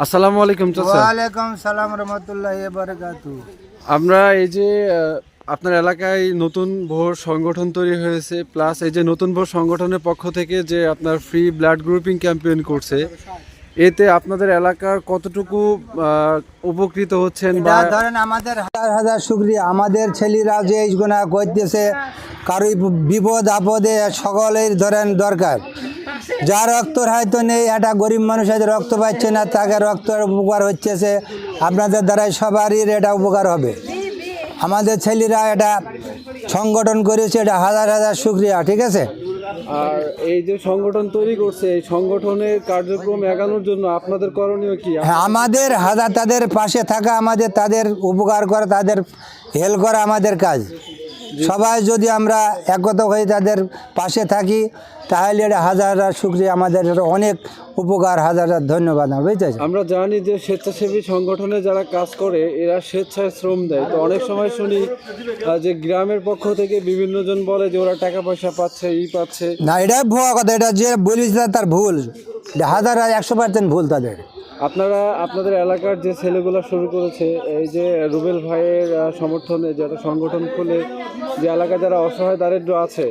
আসসালামু আলাইকুম চাচা। ওয়ালাইকুম সালাম রহমতুল্লাহি বারাকাতু। আমরা এই যে আপনার এলাকায় নতুন ভোর সংগঠন তৈরি হয়েছে, প্লাস এই যে নতুন ভোর সংগঠনের পক্ষ থেকে যে আপনার ফ্রি ব্লাড গ্রুপিং ক্যাম্পেইন করছে, এতে আপনাদের এলাকার কতটুকু উপকৃত হচ্ছেন? বা ধরেন আমাদের হাজার হাজার শুকরিয়া, আমাদের ছেলেরা যে এই গুণা করতেছে, কারোই বিপদ আপদে সকলের ধরেন দরকার। যার রক্তর হয়তো নেই, একটা গরিব মানুষ হয়তো রক্ত পাচ্ছে না, তাকে রক্তের উপকার হচ্ছে, আপনাদের দ্বারাই সবারই এটা উপকার হবে। আমাদের ছেলেরা এটা সংগঠন করেছে, এটা হাজার হাজার শুকরিয়া, ঠিক আছে। আর এই যে সংগঠন তৈরি করছে, এই সংগঠনের কার্যক্রম এগানোর জন্য আপনাদের করণীয় কি? হ্যাঁ, আমাদের হাজার তাদের পাশে থাকা, আমাদের তাদের উপকার করা, তাদের হেল্প করা আমাদের কাজ। সবাই যদি আমরা একগত হয়ে তাদের পাশে থাকি, তাহলে এটা হাজার হাজার শুকরিয়া, আমাদের অনেক উপকার, হাজার হাজার ধন্যবাদ। বুঝতে আমরা জানি যে স্বেচ্ছাসেবী সংগঠনে যারা কাজ করে এরা স্বেচ্ছায় শ্রম দেয়, তো অনেক সময় শুনি যে গ্রামের পক্ষ থেকে বিভিন্ন জন বলে যে ওরা টাকা পয়সা পাচ্ছে, পাচ্ছে না। এটা ভুয়া কথা, এটা যে বলিস তার ভুল, হাজার 100% ভুল তাদের। আপনারা আপনাদের এলাকার যে ছেলেগুলো শুরু করেছে, এই যে রুবেল ভাইয়ের সমর্থনে যে একটা সংগঠন খুলে যে এলাকায় যারা অসহায় দারিদ্র আছে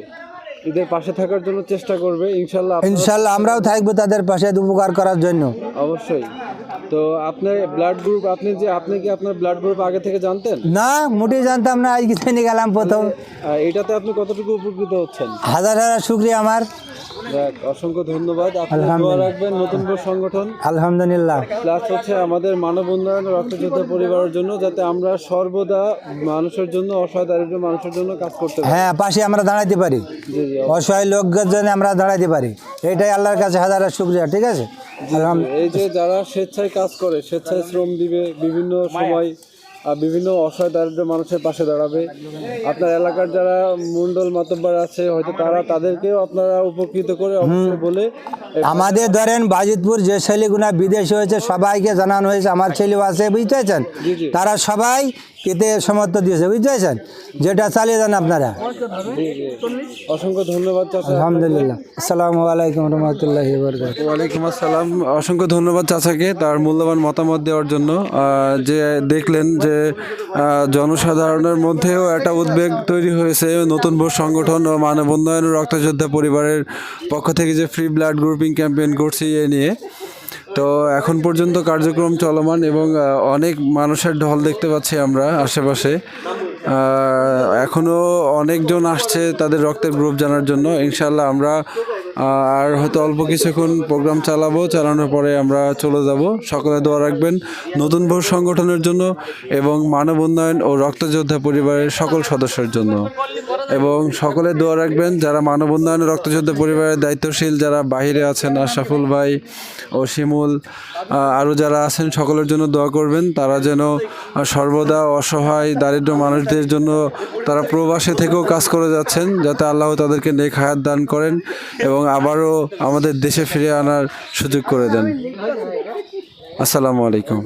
এদের পাশে থাকার জন্য চেষ্টা করবে ইনশাল্লাহ। ইনশাল্লাহ আমরাও থাকবো তাদের পাশে উপকার করার জন্য। অবশ্যই। তো আপনার ব্লাড গ্রুপ, আপনি কি আপনার ব্লাড গ্রুপ আগে থেকে জানতেন? না, মোটেই জানতাম না, আজকে জেনে গেলাম প্রথম। এটাতে আপনি কতটুকু উপকৃত হচ্ছেন? হাজার হাজার শুকরিয়া আমার। অসংখ্য ধন্যবাদ। আপনি দোয়া রাখবেন নতুন ভোর সংগঠন আলহামদুলিল্লাহ। প্লাস হচ্ছে আমাদের মানব উন্নয়ন রক্তযোদ্ধা পরিবারের জন্য, যাতে আমরা সর্বদা মানুষের জন্য, অসহায় দারিদ্র মানুষের জন্য কাজ করতে পারি। হ্যাঁ, পাশে আমরা দাঁড়াইতে পারি, অসহায় লোকদের জন্য আমরা দাঁড়াইতে পারি, এটাই আল্লাহর কাছে হাজার হাজার শুকরিয়া, ঠিক আছে। এই যে যারা স্বেচ্ছায় কাজ করে, স্বেচ্ছায় শ্রম দিবে, বিভিন্ন সময় বিভিন্ন অসহায় দারিদ্র মানুষের পাশে দাঁড়াবে। আপনার এলাকার যারা মন্ডল মাতব্বর আছে হয়তো তাদেরকেও আপনারা উপকৃত করে অবশ্যই বলে। আমাদের ধরেন বাজিতপুর যে ছেলেগুনা বিদেশে হয়েছে সবাইকে জানানো হয়েছে, আমার ছেলেও আছে, বুঝতে পারছেন, তারা সবাই এতে সমর্থ দিয়েছে, বুঝতে পারছেন, যেটা চালিয়ে যান আপনারা। অসংখ্য ধন্যবাদ চাচা। আলহামদুলিল্লাহ। আসসালামু আলাইকুম রহমতুল্লাহি বারাকাতুহু। ওয়ালাইকুম আসসালাম। অসংখ্য ধন্যবাদ চাচাকে তার মূল্যবান মতামত দেওয়ার জন্য। যে দেখলেন যে জনসাধারণের মধ্যেও একটা উদ্বেগ তৈরি হয়েছে নতুন ভোর সংগঠন ও মানব উন্নয়ন রক্তযোদ্ধা পরিবারের পক্ষ থেকে যে ফ্রি ব্লাড গ্রুপিং ক্যাম্পেইন করছি এ নিয়ে। তো এখন পর্যন্ত কার্যক্রম চলমান এবং অনেক মানুষের ঢল দেখতে পাচ্ছি আমরা আশেপাশে। এখনও অনেকজন আসছে তাদের রক্তের গ্রুপ জানার জন্য। ইনশাল্লাহ আমরা আর হয়তো অল্প কিছুক্ষণ প্রোগ্রাম চালানোর পরে আমরা চলে যাব। সকলে দোয়া রাখবেন নতুন ভোর সংগঠনের জন্য এবং মানব উন্নয়ন ও রক্তযোদ্ধা পরিবারের সকল সদস্যের জন্য, এবং সকলে দোয়া রাখবেন যারা মানব উন্নয়ন রক্তযোদ্ধা পরিবারের দায়িত্বশীল যারা বাহিরে আছেন, আশরাফুল ভাই ও শিমুল, আরও যারা আছেন সকলের জন্য দোয়া করবেন। তারা যেন সর্বদা অসহায় দারিদ্র মানুষদের জন্য, তারা প্রবাসে থেকেও কাজ করে যাচ্ছেন, যাতে আল্লাহ তাদেরকে নেক হায়াত দান করেন এবং আবারও আমাদের দেশে ফিরে আনার সুযোগ করে দেন। আসসালামু আলাইকুম।